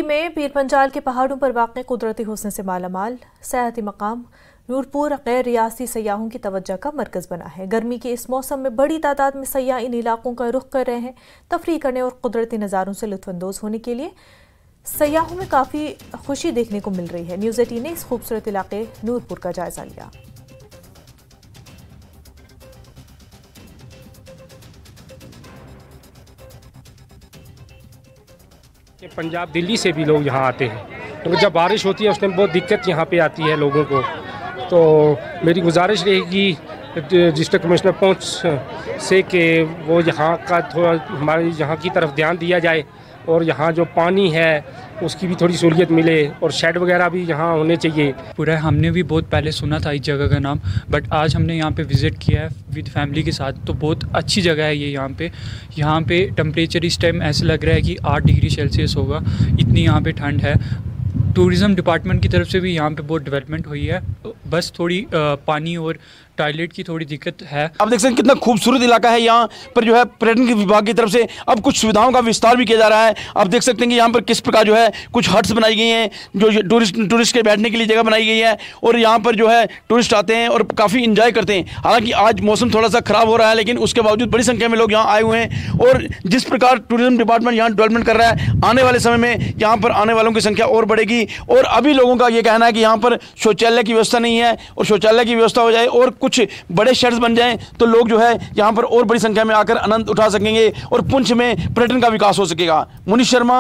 में पीर पंजाल के पहाड़ों पर वाक़ कुदरती हुस्न से मालामाल सयाहती मकाम नूरपुर गैर रियासी सयाहों की तवज्जो का मरकज़ बना है। गर्मी के इस मौसम में बड़ी तादाद में सयाह इन इलाकों का रुख कर रहे हैं। तफरीह करने और कुदरती नज़ारों से लुत्फ़अंदोज़ होने के लिए सयाहों में काफ़ी खुशी देखने को मिल रही है। न्यूज़ 18 ने इस खूबसूरत इलाके नूरपुर का जायजा लिया। पंजाब दिल्ली से भी लोग यहाँ आते हैं, तो जब बारिश होती है उस टाइम बहुत दिक्कत यहाँ पे आती है लोगों को। तो मेरी गुजारिश रहेगी डिस्ट्रिक्ट कमिश्नर पहुँच से कि वो यहाँ का थोड़ा हमारे यहाँ की तरफ ध्यान दिया जाए और यहाँ जो पानी है उसकी भी थोड़ी सहूलियत मिले और शेड वगैरह भी यहाँ होने चाहिए। पूरा हमने भी बहुत पहले सुना था इस जगह का नाम, बट आज हमने यहाँ पे विज़िट किया है विद फैमिली के साथ। तो बहुत अच्छी जगह है ये। यहाँ पे टेम्परेचर इस टाइम ऐसे लग रहा है कि 8 डिग्री सेल्सियस होगा, इतनी यहाँ पे ठंड है। टूरिज़म डिपार्टमेंट की तरफ से भी यहाँ पे बहुत डेवलपमेंट हुई है, बस थोड़ी पानी और टॉयलेट की थोड़ी दिक्कत है। आप देख सकते हैं कितना खूबसूरत इलाका है। यहाँ पर जो है पर्यटन विभाग की तरफ से अब कुछ सुविधाओं का विस्तार भी किया जा रहा है। आप देख सकते हैं कि यहाँ पर किस प्रकार जो है कुछ हट्स बनाई गई हैं जो टूरिस्ट के बैठने के लिए जगह बनाई गई है, और यहाँ पर जो है टूरिस्ट आते हैं और काफ़ी इंजॉय करते हैं। हालांकि आज मौसम थोड़ा सा ख़राब हो रहा है, लेकिन उसके बावजूद बड़ी संख्या में लोग यहाँ आए हुए हैं। और जिस प्रकार टूरिज्म डिपार्टमेंट यहाँ डेवलपमेंट कर रहा है, आने वाले समय में यहाँ पर आने वालों की संख्या और बढ़ेगी। और अभी लोगों का ये कहना है कि यहाँ पर शौचालय की व्यवस्था नहीं है, और शौचालय की व्यवस्था हो जाए और कुछ बड़े शेड्स बन जाएं तो लोग जो है यहाँ पर और बड़ी संख्या में आकर आनंद उठा सकेंगे और पुंछ में पर्यटन का विकास हो सकेगा। मुनीश शर्मा।